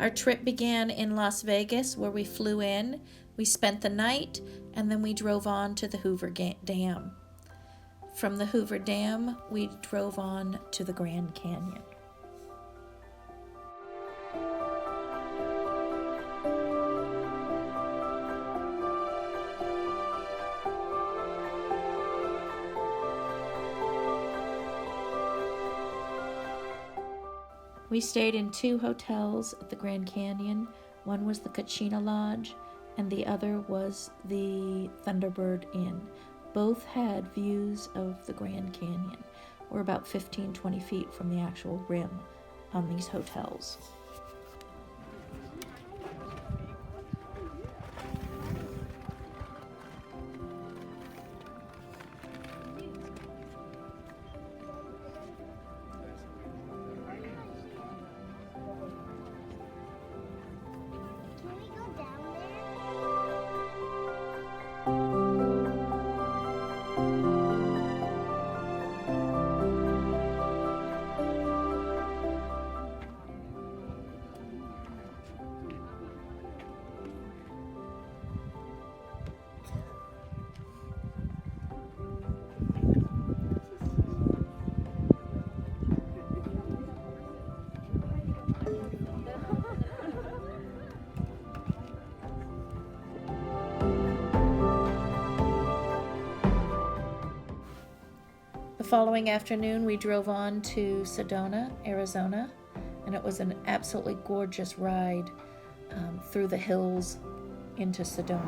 Our trip began in Las Vegas, where we flew in. We spent the night, and then we drove on to the Hoover Dam. From the Hoover Dam, we drove on to the Grand Canyon. We stayed in 2 hotels at the Grand Canyon. One was the Kachina Lodge, and the other was the Thunderbird Inn. Both had views of the Grand Canyon. We're about 15-20 feet from the actual rim on these hotels. The following afternoon, we drove on to Sedona, Arizona, and it was an absolutely gorgeous ride through the hills into Sedona.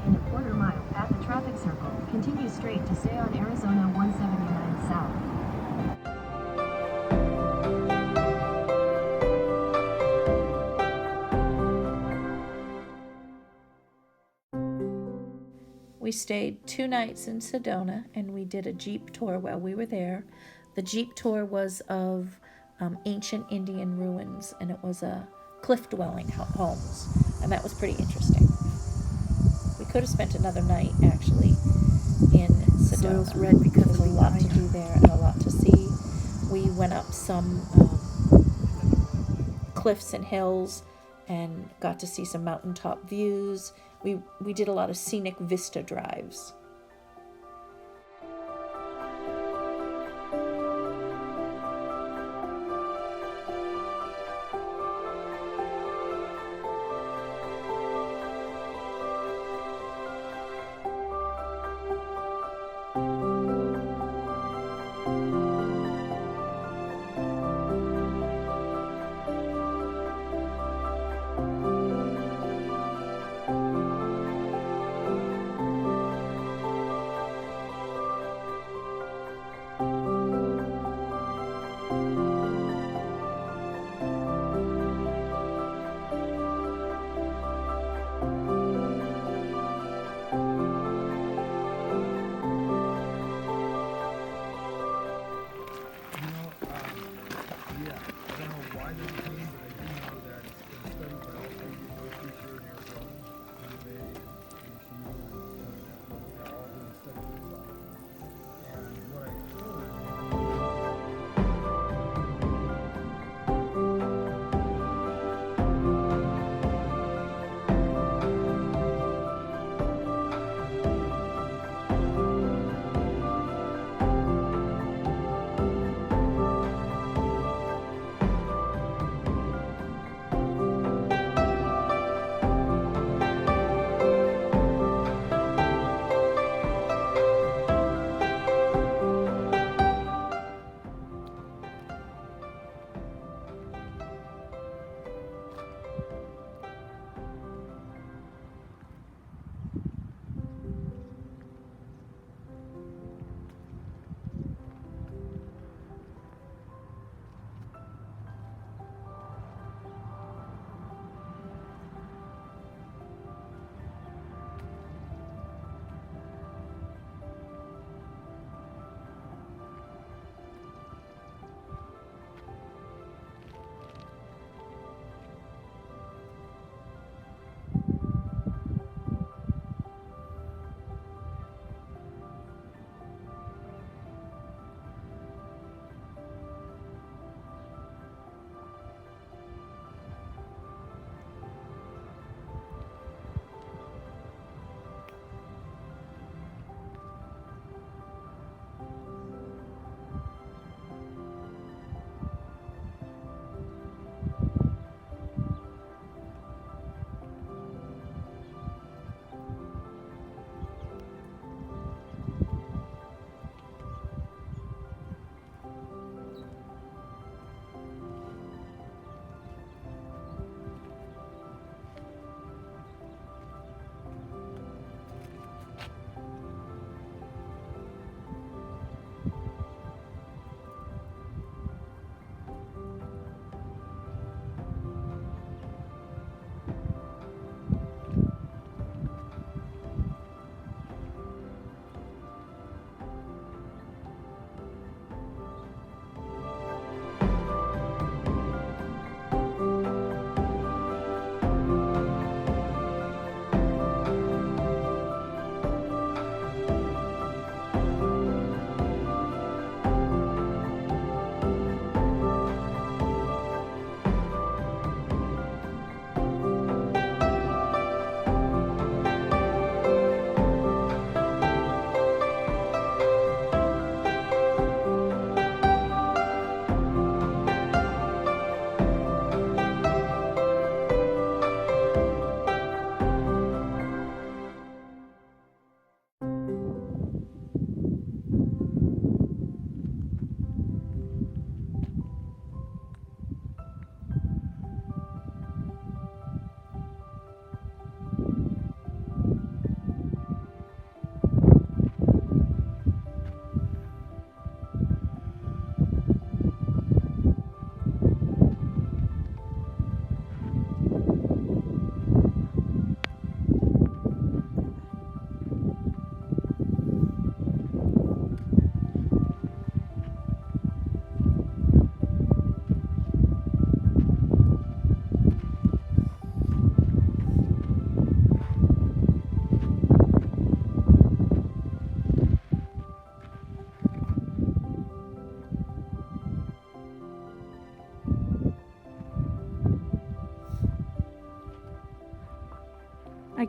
In a quarter mile at the traffic circle, continue straight to stay on Arizona 179 South. We stayed 2 nights in Sedona, and we did a Jeep tour while we were there. The Jeep tour was of ancient Indian ruins, and it was cliff-dwelling homes, and that was pretty interesting. We could have spent another night, actually, in Sedona. Soil's red because There's of a the lot iron. to do there and a lot to see. We went up some cliffs and hills and got to see some mountaintop views. We did a lot of scenic vista drives.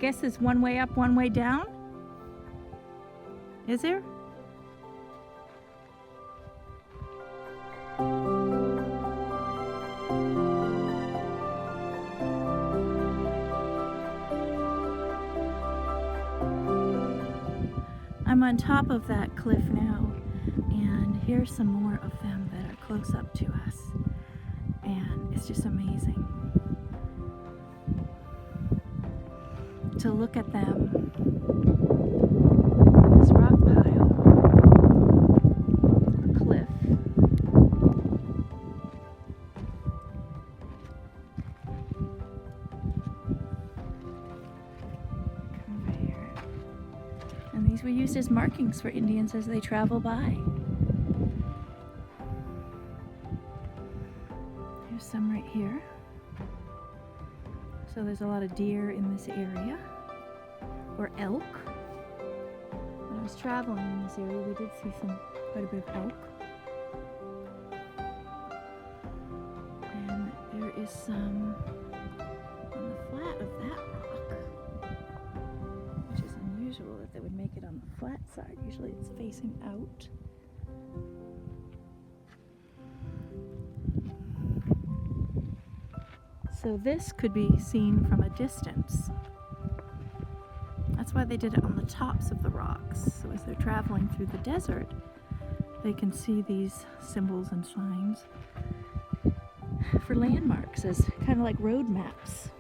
guess there's one way up, one way down? Is there? I'm on top of that cliff now, and here's some more of them that are close up to us, and it's just amazing to look at them. This rock pile, or cliff. Over here. And these were used as markings for Indians as they travel by. There's some right here. So there's a lot of deer in this area, or elk. When I was traveling in this area, we did see quite a bit of elk. And there is some on the flat of that rock, which is unusual that they would make it on the flat side. Usually it's facing out. So this could be seen from a distance. That's why they did it on the tops of the rocks. So as they're traveling through the desert, they can see these symbols and signs for landmarks as kind of like road maps.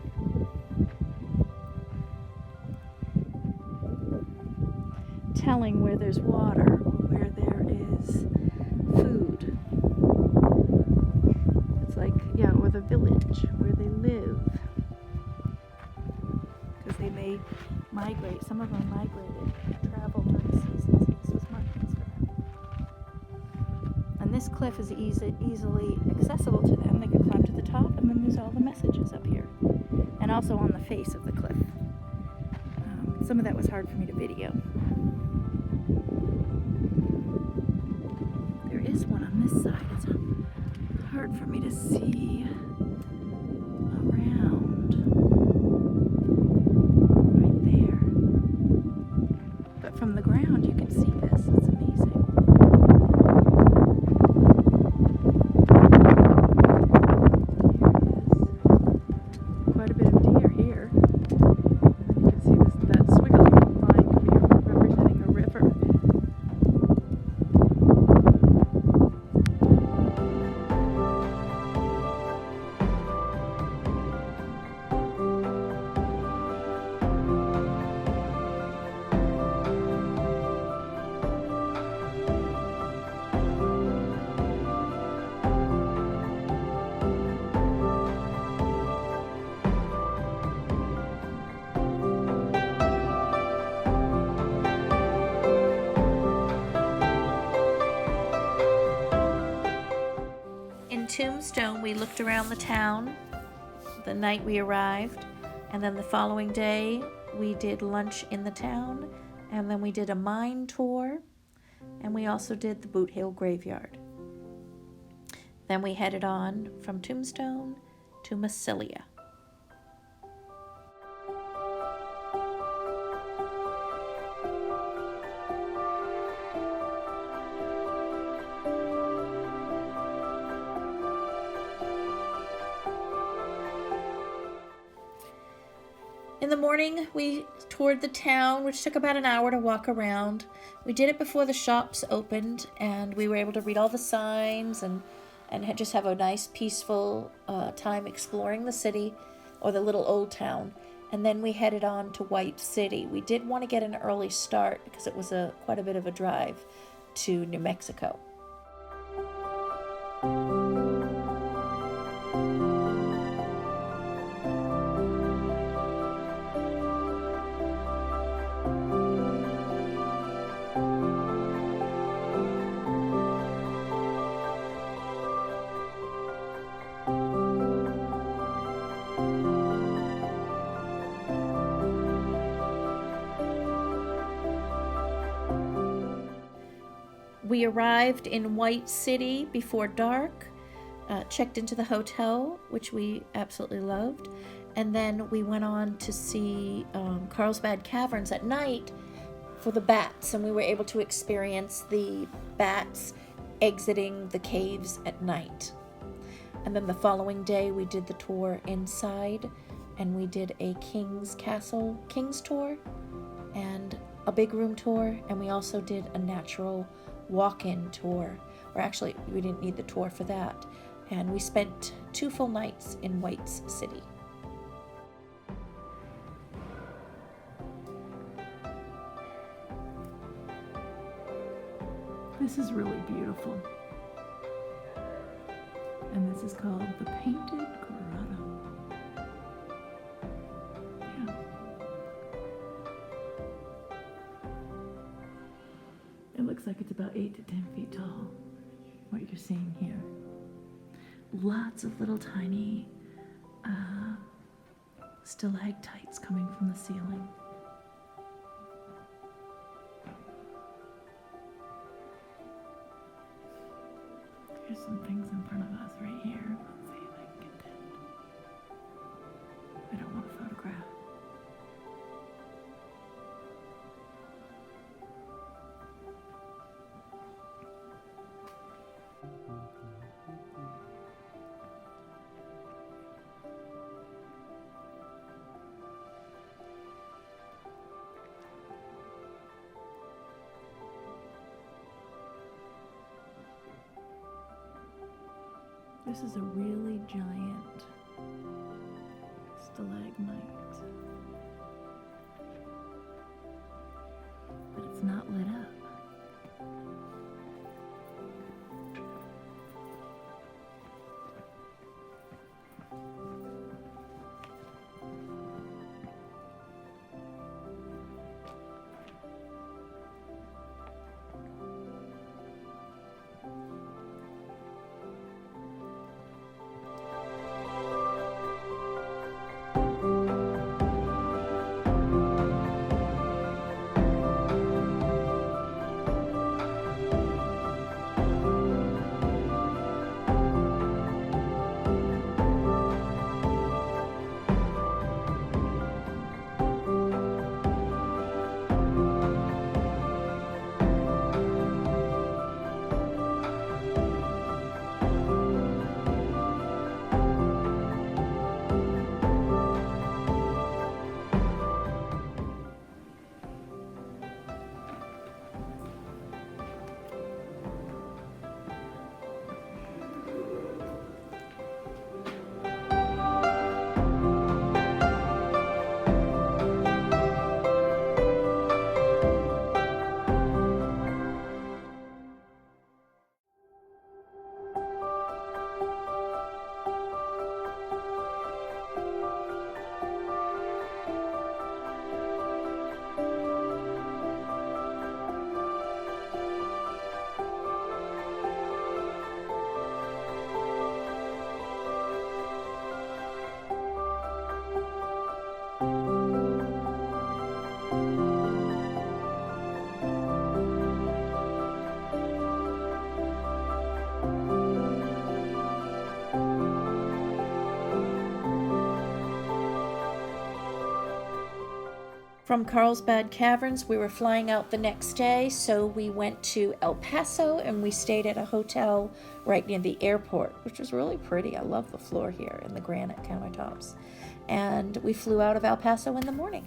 Telling where there's water, where there is food. It's like, yeah, or the village where they live. Because they may migrate, some of them migrated, travel during seasons, and this was markings for them. And this cliff is easily accessible to them. They could climb to the top, and then there's all the messages up here. And also on the face of the cliff. Some of that was hard for me to video. There is one on this side. It's hard for me to see around right there. But from the ground you can see this. It's amazing. Here it is. Quite a bit of deer here. And then you can see this, that squiggly line could be representing a river. In Tombstone, we looked around the town the night we arrived, and then the following day we did lunch in the town, and then we did a mine tour, and we also did the Boot Hill Graveyard. Then we headed on from Tombstone to Massilia. In the morning, we toured the town, which took about an hour to walk around. We did it before the shops opened, and we were able to read all the signs and just have a nice, peaceful time exploring the city, or the little old town. And then we headed on to White City. We did want to get an early start because it was quite a bit of a drive to New Mexico. We arrived in White City before dark, checked into the hotel, which we absolutely loved, And then we went on to see Carlsbad Caverns at night for the bats, and we were able to experience the bats exiting the caves at night. And then the following day we did the tour inside, and we did a King's tour and a big room tour, and we also did a natural walk-in tour, or actually we didn't need the tour for that, and we spent 2 full nights in White's City. This is really beautiful. And this is called the Painted Grotto. Yeah. It looks like it's about 8 to 10 feet tall, what you're seeing here. Lots of little tiny stalactites coming from the ceiling. Here's some things in front of us right here. Let's see if I can get that. I don't want to photograph. This is a really giant stalagmite, but it's not lit up. From Carlsbad Caverns, we were flying out the next day, so we went to El Paso and we stayed at a hotel right near the airport, which was really pretty. I love the floor here and the granite countertops. And we flew out of El Paso in the morning.